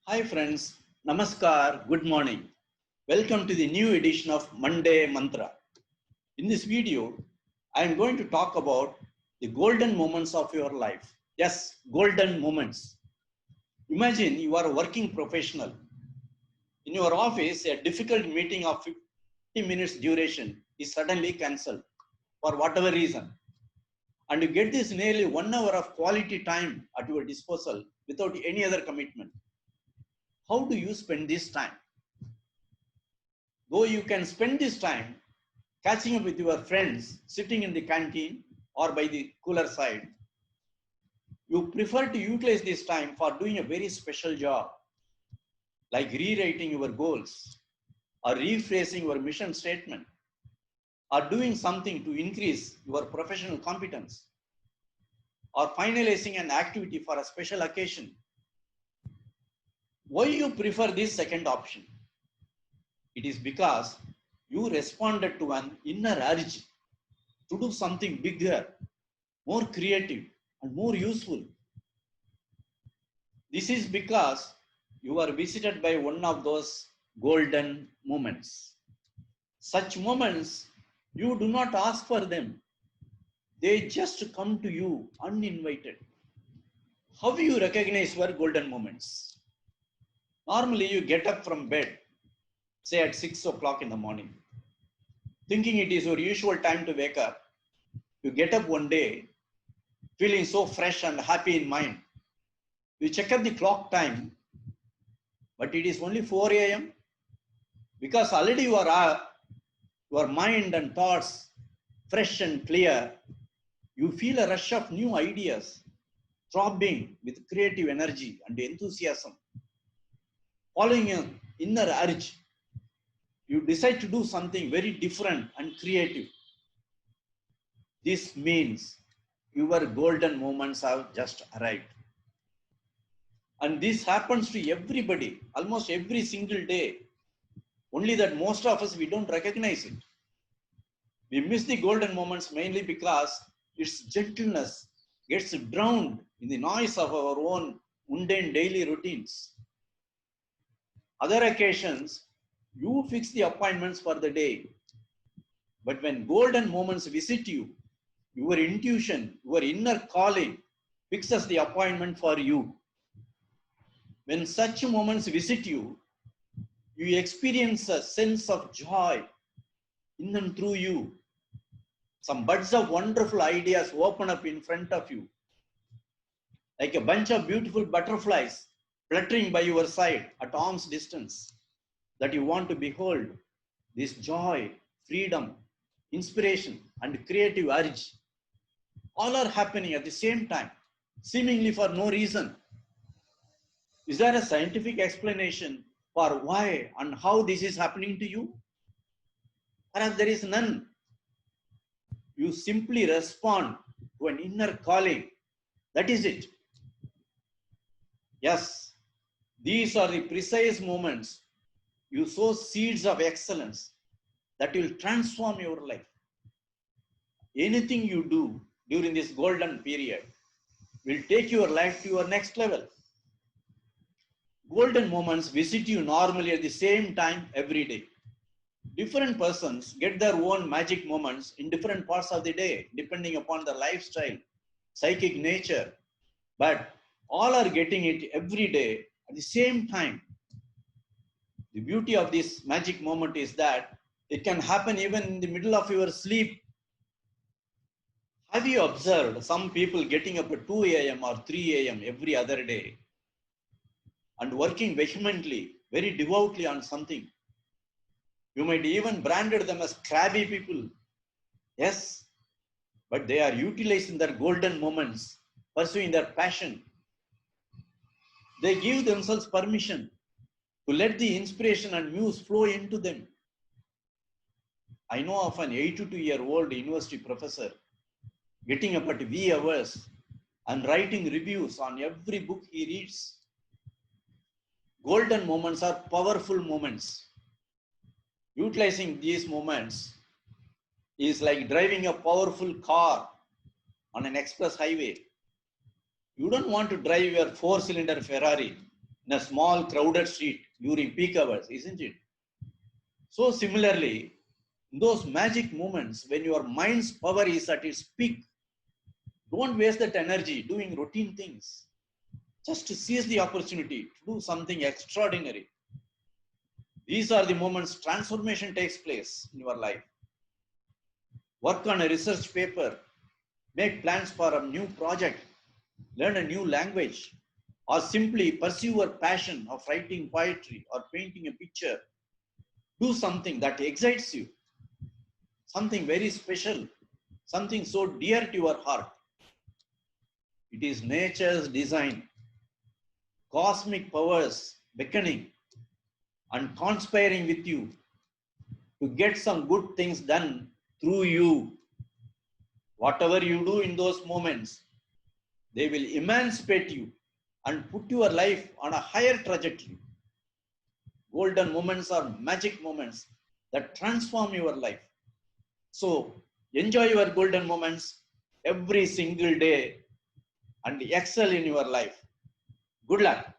Hi friends, Namaskar, good morning. Welcome to the new edition of Monday Mantra. In this video, I am going to talk about the golden moments of your life. Yes, golden moments. Imagine you are a working professional. In your office, a difficult meeting of 50 minutes duration is suddenly cancelled for whatever reason. And you get this nearly 1 hour of quality time at your disposal without any other commitment. How do you spend this time? Though you can spend this time catching up with your friends sitting in the canteen or by the cooler side, you prefer to utilize this time for doing a very special job, like rewriting your goals or rephrasing your mission statement or doing something to increase your professional competence or finalizing an activity for a special occasion. Why you prefer this second option? It is because you responded to an inner urge to do something bigger, more creative, and more useful. This is because you are visited by one of those golden moments. Such moments, you do not ask for them, they just come to you uninvited. How do you recognize your golden moments? Normally, you get up from bed, say at 6 o'clock in the morning, thinking it is your usual time to wake up. You get up one day, feeling so fresh and happy in mind. You check up the clock time, but it is only 4 a.m. because already your mind and thoughts fresh and clear. You feel a rush of new ideas, throbbing with creative energy and enthusiasm. Following an inner urge, you decide to do something very different and creative. This means your golden moments have just arrived. And this happens to everybody, almost every single day. Only that most of us, we don't recognize it. We miss the golden moments mainly because its gentleness gets drowned in the noise of our own mundane daily routines. Other occasions, you fix the appointments for the day. But when golden moments visit you, your intuition, your inner calling fixes the appointment for you. When such moments visit you, you experience a sense of joy in and through you. Some buds of wonderful ideas open up in front of you, like a bunch of beautiful butterflies fluttering by your side at arm's distance that you want to behold. This joy, freedom, inspiration, and creative urge all are happening at the same time, seemingly for no reason. Is there a scientific explanation for why and how this is happening to you? Perhaps there is none. You simply respond to an inner calling. That is it. Yes, these are the precise moments you sow seeds of excellence that will transform your life. Anything you do during this golden period will take your life to your next level. Golden moments visit you normally at the same time every day. Different persons get their own magic moments in different parts of the day, depending upon their lifestyle, psychic nature, but all are getting it every day at the same time. The beauty of this magic moment is that it can happen even in the middle of your sleep. Have you observed some people getting up at 2 a.m. or 3 a.m. every other day and working vehemently, very devoutly on something? You might even branded them as crabby people. Yes, but they are utilizing their golden moments, pursuing their passion. They give themselves permission to let the inspiration and muse flow into them. I know of an 82-year-old university professor getting up at wee hours and writing reviews on every book he reads. Golden moments are powerful moments. Utilizing these moments is like driving a powerful car on an express highway. You don't want to drive your four-cylinder Ferrari. in a small crowded street during peak hours, isn't it? So similarly, in those magic moments when your mind's power is at its peak, don't waste that energy doing routine things. Just to seize the opportunity to do something extraordinary. These are the moments transformation takes place in your life. Work on a research paper, make plans for a new project, learn a new language, or simply pursue your passion of writing poetry or painting a picture. Do something that excites you, something very special, something so dear to your heart. It is nature's design, cosmic powers beckoning and conspiring with you to get some good things done through you. Whatever you do in those moments, they will emancipate you and put your life on a higher trajectory. Golden moments are magic moments that transform your life. So enjoy your golden moments every single day and excel in your life. Good luck.